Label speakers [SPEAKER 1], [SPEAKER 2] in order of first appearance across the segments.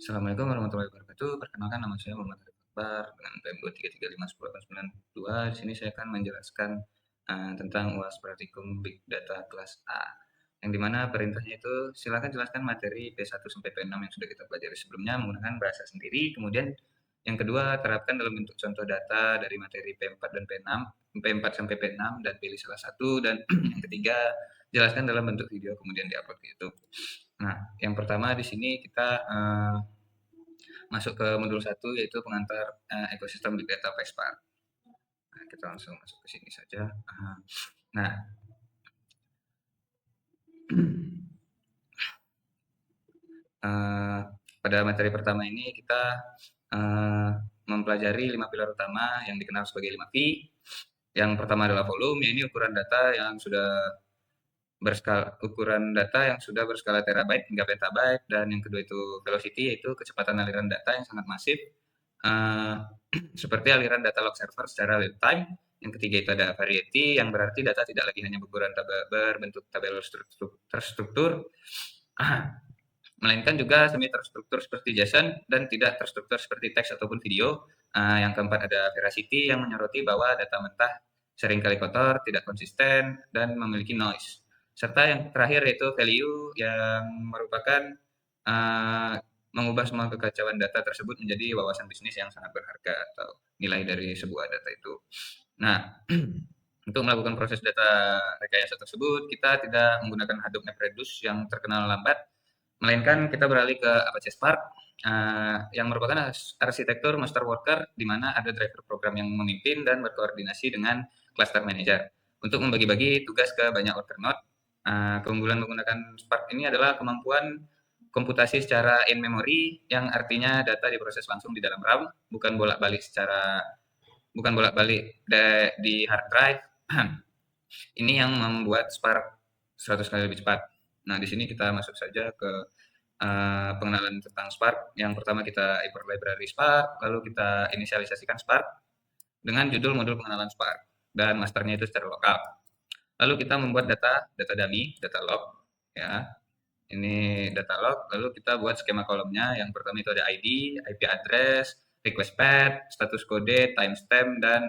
[SPEAKER 1] Assalamualaikum warahmatullahi wabarakatuh. Perkenalkan nama saya Muhammad Arif Akbar dengan PM 233510892. Di sini saya akan menjelaskan tentang UAS Praktikum Big Data kelas A. Yang dimana perintahnya itu silakan jelaskan materi P1 sampai P6 yang sudah kita pelajari sebelumnya menggunakan bahasa sendiri. Kemudian yang kedua, terapkan dalam bentuk contoh data dari materi P4 dan P6, P4 sampai P6 dan pilih salah satu. Dan yang ketiga, jelaskan dalam bentuk video kemudian diupload ke YouTube. Nah, yang pertama di sini kita masuk ke modul 1 yaitu pengantar ekosistem Big Data PySpark. Nah, kita langsung masuk ke sini saja. Nah, pada materi pertama ini kita mempelajari 5 pilar utama yang dikenal sebagai 5 P. Yang pertama adalah volume, ini ukuran data yang sudah berskala terabyte hingga petabyte, dan yang kedua itu velocity, yaitu kecepatan aliran data yang sangat masif seperti aliran data log server secara real time. Yang ketiga itu ada variety, yang berarti data tidak lagi hanya berbentuk tabel terstruktur, melainkan juga semi terstruktur seperti JSON dan tidak terstruktur seperti teks ataupun video. Yang keempat ada veracity, yang menyoroti bahwa data mentah seringkali kotor, tidak konsisten, dan memiliki noise. Serta yang terakhir yaitu value, yang merupakan mengubah semua kekacauan data tersebut menjadi wawasan bisnis yang sangat berharga atau nilai dari sebuah data itu. Nah, untuk melakukan proses data rekayasa tersebut, kita tidak menggunakan Hadoop MapReduce yang terkenal lambat, melainkan kita beralih ke Apache Spark, yang merupakan arsitektur master worker di mana ada driver program yang memimpin dan berkoordinasi dengan cluster manager untuk membagi-bagi tugas ke banyak worker node. Keunggulan menggunakan Spark ini adalah kemampuan komputasi secara in memory, yang artinya data diproses langsung di dalam RAM, bukan bolak-balik di hard drive. Ini yang membuat Spark 100 kali lebih cepat. Nah, di sini kita masuk saja ke pengenalan tentang Spark. Yang pertama kita import library Spark, lalu kita inisialisasikan Spark dengan judul modul pengenalan Spark, dan masternya itu secara lokal. Lalu kita membuat data dummy, data log, ya. Ini data log, lalu kita buat skema kolomnya. Yang pertama itu ada ID, IP address, request path, status kode, timestamp, dan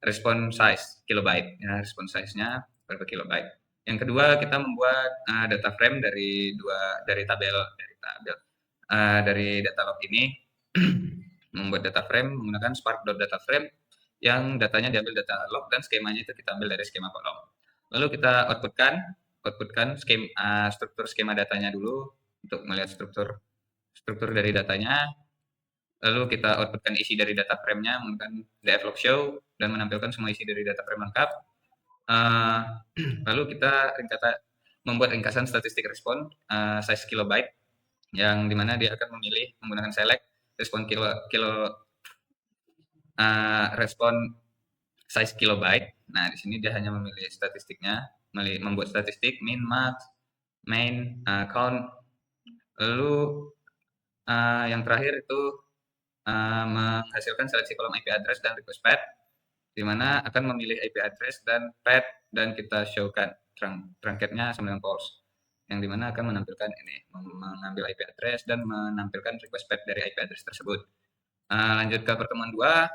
[SPEAKER 1] response size kilobyte. Ya, response size-nya berapa kilobyte. Yang kedua kita membuat data frame dari data log ini. Membuat data frame menggunakan spark.dataframe yang datanya diambil data log dan skemanya itu kita ambil dari skema kolom. Lalu kita outputkan struktur skema datanya dulu untuk melihat struktur dari datanya. Lalu kita outputkan isi dari data frame-nya menggunakan dflogshow dan menampilkan semua isi dari data frame lengkap. Lalu kita membuat ringkasan statistik respon size kilobyte, yang dimana dia akan memilih menggunakan select respon respon size kilobyte. Nah, di sini dia hanya memilih statistiknya, membuat statistik min, max, main, count. Lalu yang terakhir itu menghasilkan seleksi kolom IP address dan request path, di mana akan memilih IP address dan path dan kita showkan truncate-nya sama dengan false, yang dimana akan menampilkan ini, mengambil IP address dan menampilkan request path dari IP address tersebut. Lanjut ke pertemuan 2.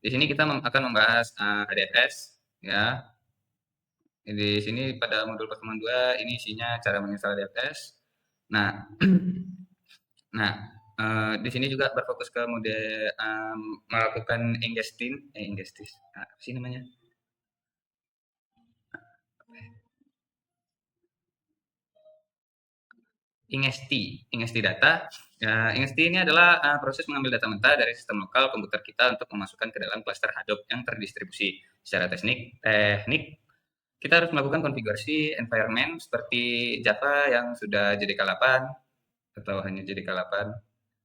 [SPEAKER 1] Di sini kita akan membahas HDFS, ya. Di sini pada modul pertemuan 2 ini isinya cara menginstal HDFS. Nah, di sini juga berfokus ke mode melakukan apa sih namanya? Ingesti data. Ingesti ini adalah proses mengambil data mentah dari sistem lokal komputer kita untuk memasukkan ke dalam cluster Hadoop yang terdistribusi. Secara teknik, kita harus melakukan konfigurasi environment seperti Java yang sudah JDK8 atau hanya JDK8,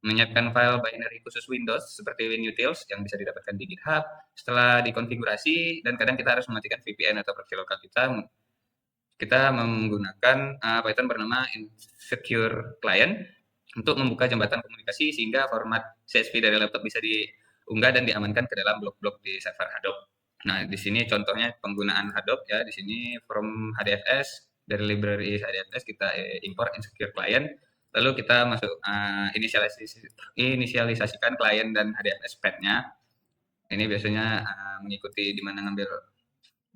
[SPEAKER 1] menyiapkan file binary khusus Windows seperti WinUtils yang bisa didapatkan di GitHub. Setelah dikonfigurasi, dan kadang kita harus mematikan VPN atau proxy lokal kita menggunakan Python bernama insecure client untuk membuka jembatan komunikasi sehingga format CSV dari laptop bisa diunggah dan diamankan ke dalam blok-blok di server Hadoop. Nah, di sini contohnya penggunaan Hadoop, ya. Di sini from HDFS, dari library HDFS kita import insecure client. Lalu kita masuk inisialisasikan klien dan HDFS path-nya. Ini biasanya mengikuti di mana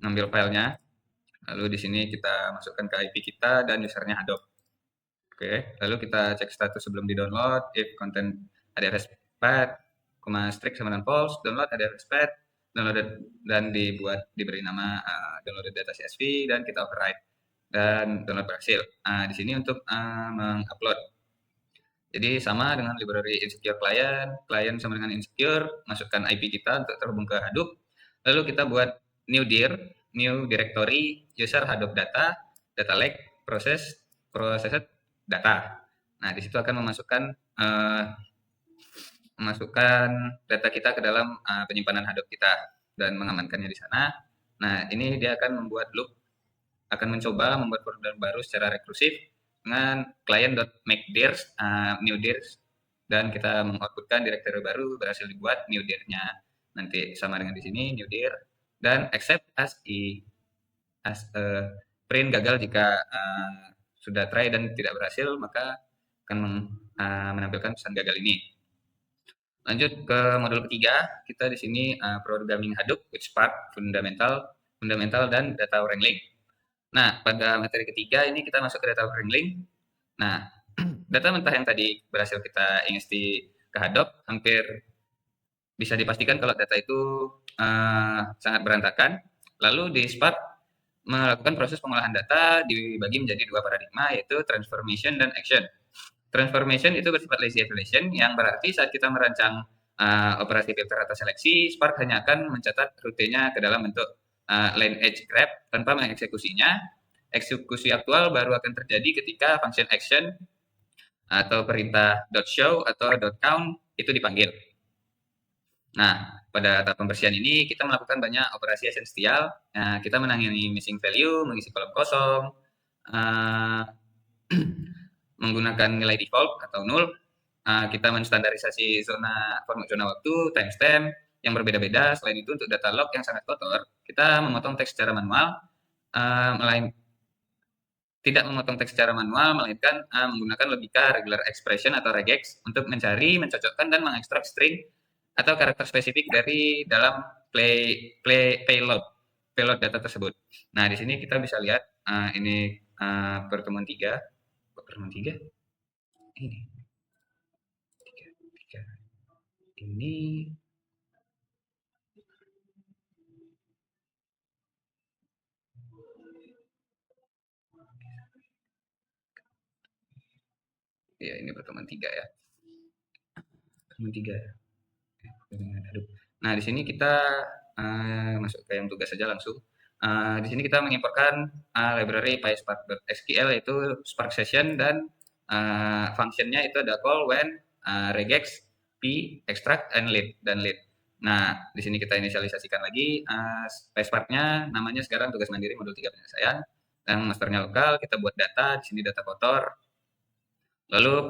[SPEAKER 1] ngambil filenya. Lalu di sini kita masukkan ke IP kita dan usernya Adobe. Oke, lalu kita cek status sebelum di-download, if content HDFS path, strict sama dengan false, download HDFS path, downloaded dan diberi nama downloaded data CSV dan kita override dan download berhasil. Di sini untuk mengupload. Jadi sama dengan library insecure client sama dengan insecure, masukkan IP kita untuk terhubung ke Hadoop. Lalu kita buat new dir, new directory, user Hadoop data, data lake, processed data. Nah, di situ akan memasukkan data kita ke dalam penyimpanan Hadoop kita dan mengamankannya di sana. Nah, ini dia akan akan mencoba membuat folder baru secara rekursif dengan client.makeDirs, new dirs, dan kita mengoutputkan directory baru berhasil dibuat new dir-nya. Nanti sama dengan di sini new dir dan accept as print gagal jika sudah try dan tidak berhasil, maka akan menampilkan pesan gagal ini. Lanjut ke modul ketiga, kita di sini programming Hadoop with Spark, fundamental dan data wrangling. Nah, pada materi ketiga ini kita masuk ke data wrangling. Nah, data mentah yang tadi berhasil kita ingesti ke Hadoop hampir bisa dipastikan kalau data itu sangat berantakan. Lalu di Spark melakukan proses pengolahan data dibagi menjadi dua paradigma, yaitu transformation dan action. Transformation itu bersifat lazy evaluation, yang berarti saat kita merancang operasi filter atau seleksi, Spark hanya akan mencatat rutenya ke dalam bentuk line edge graph tanpa mengeksekusinya. Eksekusi aktual baru akan terjadi ketika function action atau perintah .show atau .count itu dipanggil. Nah, pada tahap pembersihan ini kita melakukan banyak operasi esensial. Kita menangani missing value, mengisi kolom kosong, menggunakan nilai default atau null. Kita menstandarisasi format zona waktu, timestamp yang berbeda-beda. Selain itu, untuk data log yang sangat kotor, kita memotong teks secara manual, tidak memotong teks secara manual, melainkan menggunakan logika regular expression atau regex untuk mencari, mencocokkan, dan mengekstrak string atau karakter spesifik dari dalam payload data tersebut. Nah, di sini kita bisa lihat ini pertemuan 3. Pertemuan 3? Ini. 3. Ini ya, ini pertemuan 3 ya. Pertemuan 3 ya. Nah, di sini kita masuk ke yang tugas saja langsung. Di sini kita mengimporkan library PySpark.sql, yaitu Spark Session, dan functionnya itu ada call when regex p extract and lead. Nah, di sini kita inisialisasikan lagi PySpark-nya, namanya sekarang tugas mandiri modul 3 penyelesaian, dan masternya lokal. Kita buat data, di sini data kotor. Lalu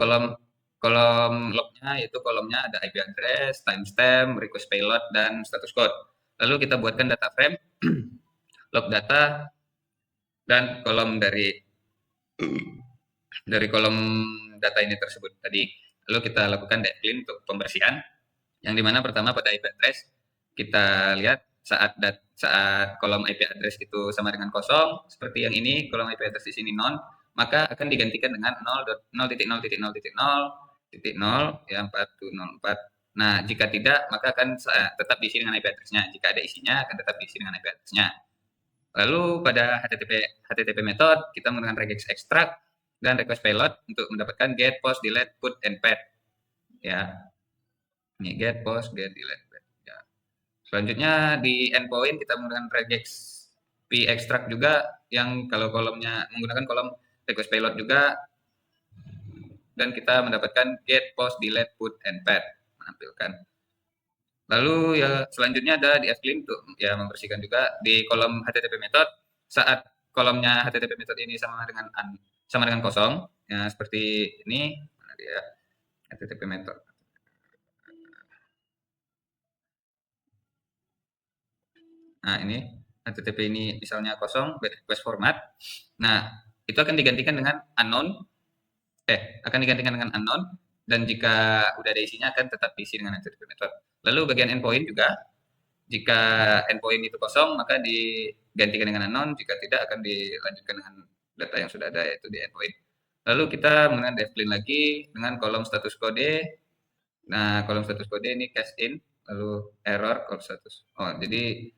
[SPEAKER 1] kolom lognya, yaitu kolomnya ada IP address, timestamp, request payload, dan status code. Lalu kita buatkan data frame, log data, dan kolom dari kolom data ini tersebut tadi. Lalu kita lakukan clean untuk pembersihan, yang dimana pertama pada IP address kita lihat saat kolom IP address itu sama dengan kosong, seperti yang ini, kolom IP address di sini non, maka akan digantikan dengan 0.0.0.0.0 ya 4104. Nah, jika tidak, maka akan tetap diisi dengan IP address-nya. Jika ada isinya, akan tetap diisi dengan IP address-nya. Lalu pada HTTP method, kita menggunakan regex extract dan request payload untuk mendapatkan get, post, delete, put, and pad. Ya, ini get, post, get, delete, pad. Ya. Selanjutnya di endpoint kita menggunakan regex p extract juga, yang kalau kolomnya menggunakan kolom request payload juga, dan kita mendapatkan get, post, delete, put, and pad menampilkan. Lalu ya selanjutnya ada di fclean untuk ya membersihkan juga di kolom HTTP method. Saat kolomnya HTTP method ini sama dengan kosong, ya seperti ini, mana dia HTTP method. Nah, ini HTTP ini misalnya kosong, request format. Nah, itu akan digantikan dengan unknown akan digantikan dengan unknown, dan jika udah ada isinya akan tetap diisi dengan attribute method. Lalu bagian endpoint juga, jika endpoint itu kosong maka digantikan dengan unknown, jika tidak akan dilanjutkan dengan data yang sudah ada yaitu di endpoint. Lalu kita menggunakan devclean lagi dengan kolom status kode. Nah, kolom status kode ini cache in, lalu error call status. Oh, jadi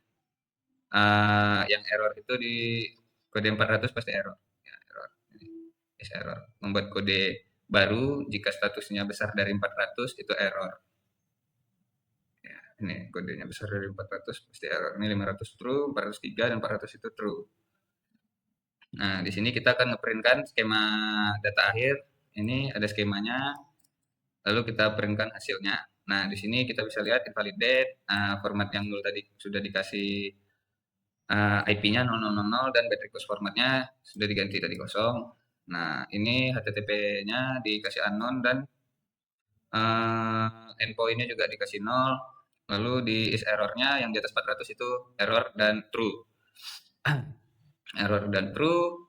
[SPEAKER 1] yang error itu di kode 400 pasti error. Ya, error. Jadi, is error. Membuat kode baru jika statusnya besar dari 400 itu error. Ya, ini kodenya besar dari 400 pasti error. Ini 500 true, 403 dan 400 itu true. Nah, di sini kita akan ngeprintkan skema data akhir. Ini ada skemanya, lalu kita printkan hasilnya. Nah, di sini kita bisa lihat invalidate, format yang dulu tadi sudah dikasih IP-nya 0000 dan bad request formatnya sudah diganti tadi kosong. Nah, ini HTTP-nya dikasih unknown dan endpoint-nya juga dikasih 0. Lalu di is error-nya yang di atas 400 itu error dan true. Error dan true.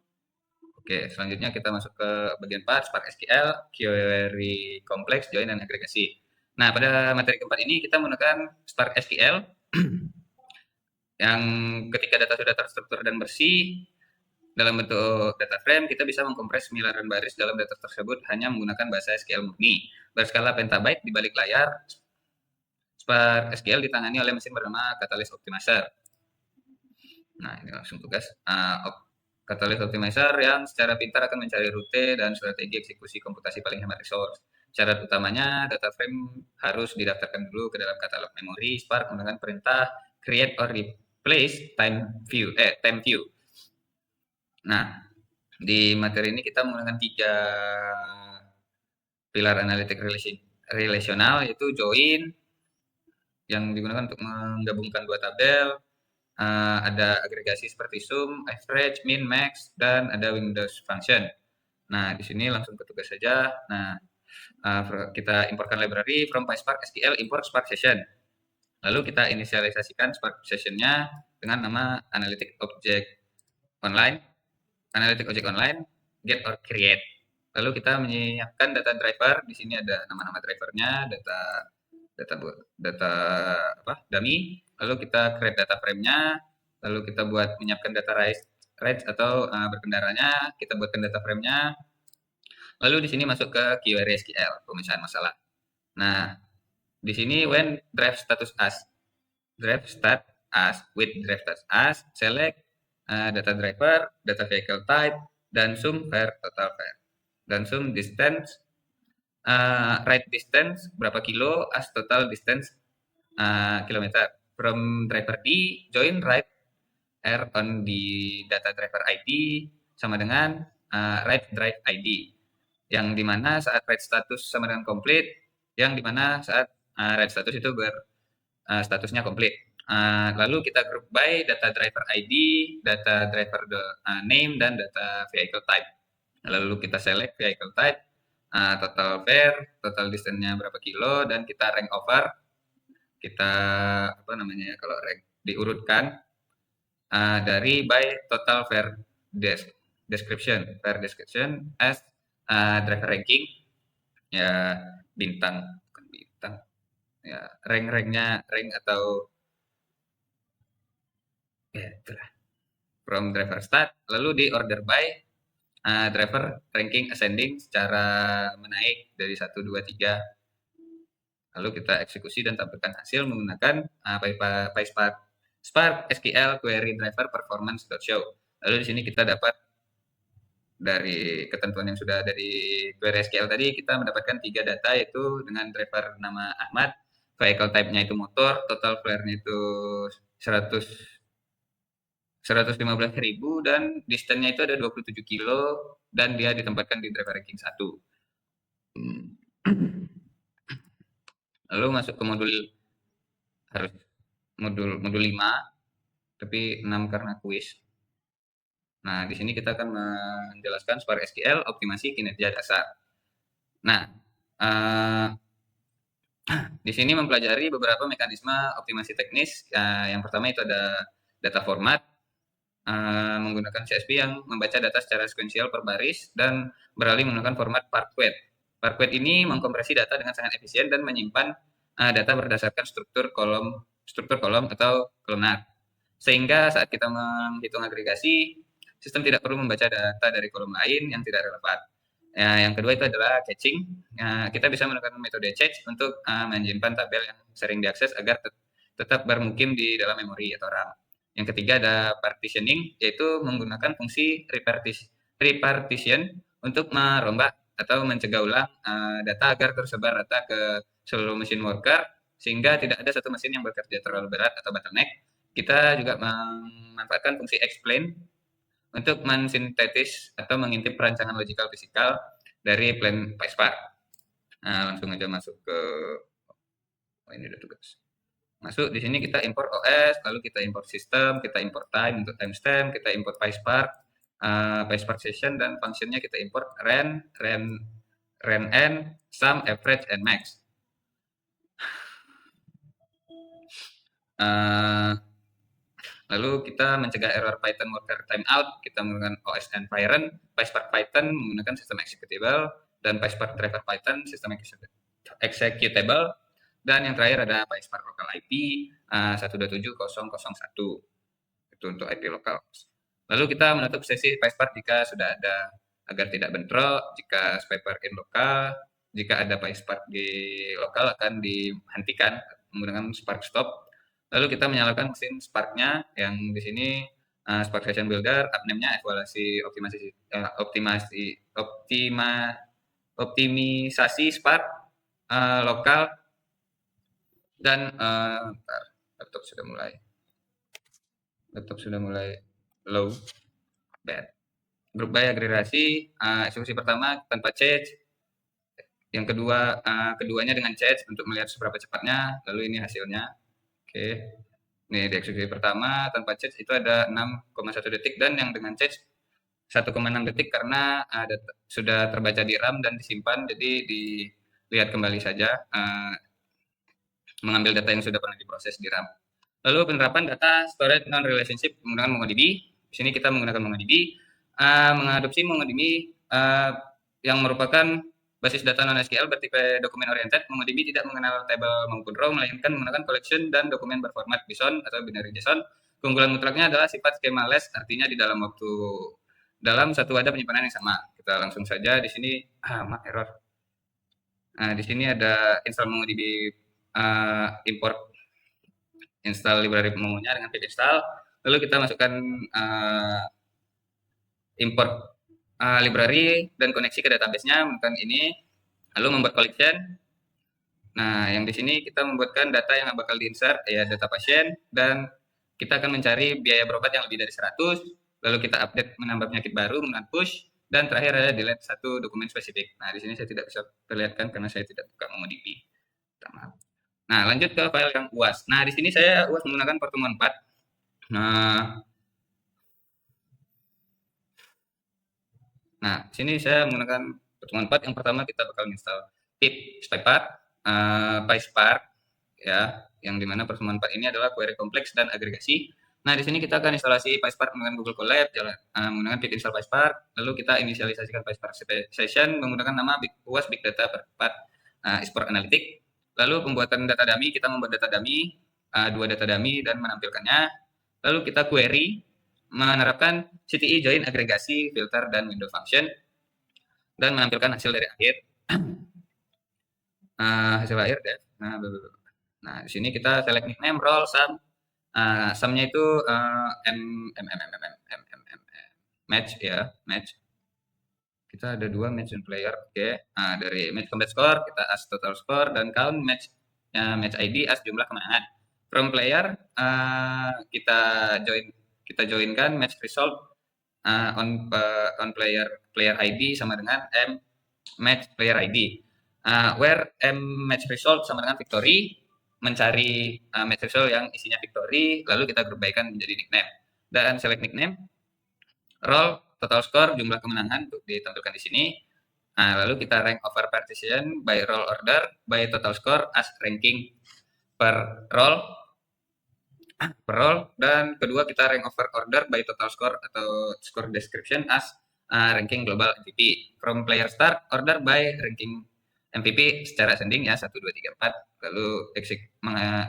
[SPEAKER 1] Oke, selanjutnya kita masuk ke bagian 4, Spark SQL, query complex, join, dan agregasi. Nah, pada materi keempat ini kita menggunakan Spark SQL yang ketika data sudah terstruktur dan bersih dalam bentuk data frame, kita bisa mengkompres miliaran baris dalam data tersebut hanya menggunakan bahasa SQL murni berskala petabyte di balik layar. Spark SQL ditangani oleh mesin bernama Catalyst Optimizer. Nah, ini langsung tugas. Catalyst Optimizer yang secara pintar akan mencari rute dan strategi eksekusi komputasi paling hemat resource. Syarat utamanya, data frame harus didaftarkan dulu ke dalam katalog memori Spark menggunakan perintah create or replace time view. Nah, di materi ini kita menggunakan 3 pilar analitik relasional, yaitu join yang digunakan untuk menggabungkan 2 tabel, ada agregasi seperti sum, average, min, max, dan ada Windows function. Nah, di sini langsung ke tugas saja. Nah, kita importkan library from PySpark SQL import Spark Session. Lalu kita inisialisasikan Spark Session-nya dengan nama Analytic Object Online, get or create. Lalu kita menyiapkan data driver. Di sini ada nama-nama drivernya, data dummy. Lalu kita create data frame-nya. Lalu kita buat menyiapkan data write atau berkendaranya. Kita buatkan data frame-nya. Lalu di sini masuk ke query SQL, pemecahan masalah. Nah, di sini when drive status as, with drive status as, select data driver, data vehicle type, dan sum var total var. Dan sum distance, write distance berapa kilo, as total distance kilometer. From driver D, join write R on the data driver ID sama dengan write drive ID. Yang dimana saat write status sama dengan complete, yang dimana saat write status itu statusnya complete. Lalu kita group by data driver ID, data driver name, dan data vehicle type. Lalu kita select vehicle type, total var, total distance-nya berapa kilo, dan kita rank over. Kita kalau rank diurutkan dari by total var description as driver ranking, ya bintang, bukan bintang, ya rank-ranknya, rank atau ya itulah, from driver start. Lalu di order by driver ranking ascending secara menaik dari 1, 2, 3. Lalu kita eksekusi dan tampilkan hasil menggunakan PySpark SQL query driver performance.show. Lalu di sini kita dapat dari ketentuan yang sudah ada di query SQL tadi, kita mendapatkan 3 data, yaitu dengan driver nama Ahmad, vehicle type-nya itu motor, total flare-nya itu 115.000, dan distance-nya itu ada 27 kilo, dan dia ditempatkan di driver ranking 1. Lalu masuk ke modul 5, tapi 6 karena kuis. Nah, di sini kita akan menjelaskan Spark SQL optimasi kinerja dasar. Nah, di sini mempelajari beberapa mekanisme optimasi teknis. Yang pertama itu ada data format. menggunakan CSV yang membaca data secara sekuensial per baris dan beralih menggunakan format Parquet. Parquet ini mengkompresi data dengan sangat efisien dan menyimpan data berdasarkan struktur kolom atau kolomnar. Sehingga saat kita menghitung agregasi, sistem tidak perlu membaca data dari kolom lain yang tidak relevan. Yang kedua itu adalah caching. Kita bisa menggunakan metode cache untuk menyimpan tabel yang sering diakses agar tetap bermukim di dalam memori atau RAM. Yang ketiga ada partitioning, yaitu menggunakan fungsi repartition untuk merombak atau mencegah ulang data agar tersebar rata ke seluruh mesin worker, sehingga tidak ada satu mesin yang bekerja terlalu berat atau bottleneck. Kita juga memanfaatkan fungsi explain untuk mensintetis atau mengintip perancangan logikal fisikal dari plan PySpark. Nah, langsung aja masuk ke ini udah tugas. Masuk di sini kita import OS, lalu kita import sistem, kita import time untuk timestamp, kita import PySpark, PySpark session, dan functionnya kita import ren sum, average, and max. Lalu kita mencegah error Python worker timeout, kita menggunakan OS environment, PySpark Python menggunakan sistem executable, dan PySpark driver Python sistem executable, dan yang terakhir ada PySpark local IP 127.0.0.1, itu untuk IP lokal. Lalu kita menutup sesi PySpark jika sudah ada, agar tidak bentrok. Jika SPyPark in lokal, jika ada PySpark di lokal akan dihentikan menggunakan Spark Stop. Lalu kita menyalakan mesin Spark-nya yang di sini Spark Session Builder, upname-nya evaluasi optimisasi Spark lokal, dan laptop sudah mulai low bad. Grup by agregasi, eksekusi pertama tanpa change, yang keduanya dengan change untuk melihat seberapa cepatnya, lalu ini hasilnya. Oke. Nih, di eksekusi pertama tanpa change itu ada 6,1 detik, dan yang dengan change 1,6 detik karena sudah terbaca di RAM dan disimpan, jadi dilihat kembali saja mengambil data yang sudah pernah diproses di RAM. Lalu penerapan data storage non-relationship menggunakan MongoDB. Di sini kita menggunakan MongoDB, mengadopsi MongoDB yang merupakan basis data non-SQL bertipe dokumen oriented. MongoDB tidak mengenal table maupun row, melainkan menggunakan collection dan dokumen berformat JSON atau binary JSON. Keunggulan mutlaknya adalah sifat schema-less, artinya di dalam satu wadah penyimpanan yang sama. Kita langsung saja di sini, error. Nah, di sini ada install MongoDB, import install library Mongo-nya dengan pip install. Lalu kita masukkan import library dan koneksi ke database-nya menggunakan ini, lalu membuat collection. Nah, yang di sini kita membuatkan data yang bakal di-insert, ya data pasien, dan kita akan mencari biaya berobat yang lebih dari 100, lalu kita update menambah penyakit baru menggunakan push, dan terakhir ada delete satu dokumen spesifik. Nah, di sini saya tidak bisa perlihatkan karena saya tidak buka MongoDB. Nah, lanjut ke file yang UAS. Nah, di sini saya UAS menggunakan pertemuan 4. Nah, di sini saya menggunakan pertemuan 4. Yang pertama kita bakal install pip SPyPark, PySpark, ya, yang dimana pertemuan 4 ini adalah query kompleks dan agregasi. Nah, di sini kita akan instalasi PySpark menggunakan Google Colab, menggunakan pip install PySpark, lalu kita inisialisasikan PySpark session menggunakan nama UAS Big Data per 4 Export Analytics. Lalu pembuatan data dummy, kita membuat data dummy, 2 data dummy dan menampilkannya. Lalu kita query menerapkan CTE join agregasi, filter, dan window function, dan menampilkan hasil dari akhir. Hasil akhir deh. Nah, di sini kita select nickname, role, sum. Sumnya itu match, ya, match. Kita ada 2 match and player. Oke. Dari match combat score kita as total score, dan count match ID as jumlah kemenangan. From player kita joinkan match result on player ID sama dengan M match player ID. Where M match result sama dengan victory, mencari match result yang isinya victory, lalu kita group by-kan menjadi nickname, dan select nickname, role, total score, jumlah kemenangan untuk ditampilkan di sini. Lalu kita rank over partition by role order by total score as ranking per role. per role, dan kedua kita rank over order by total score atau score description as ranking global MVP. From player start, order by ranking MVP secara ascending ya, 1, 2, 3, 4. Lalu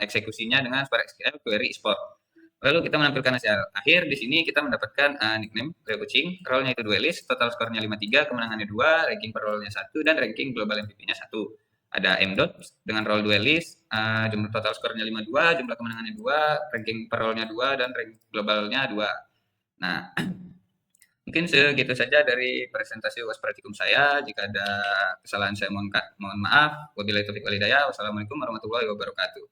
[SPEAKER 1] eksekusinya dengan Spark SQL query sport. Lalu kita menampilkan hasil akhir. Di sini kita mendapatkan nickname Leo Kucing, role-nya itu duelist, total skornya 53, kemenangannya 2, ranking per role-nya 1, dan ranking global MVP-nya 1. Ada M. Dot dengan role duelist, jumlah total skornya 52, jumlah kemenangannya 2, ranking per role-nya 2, dan rank globalnya 2. Nah, mungkin segitu saja dari presentasi UAS Praktikum saya. Jika ada kesalahan saya mohon maaf. Wabillahi taufiq wal hidayah. Wassalamualaikum warahmatullahi wabarakatuh.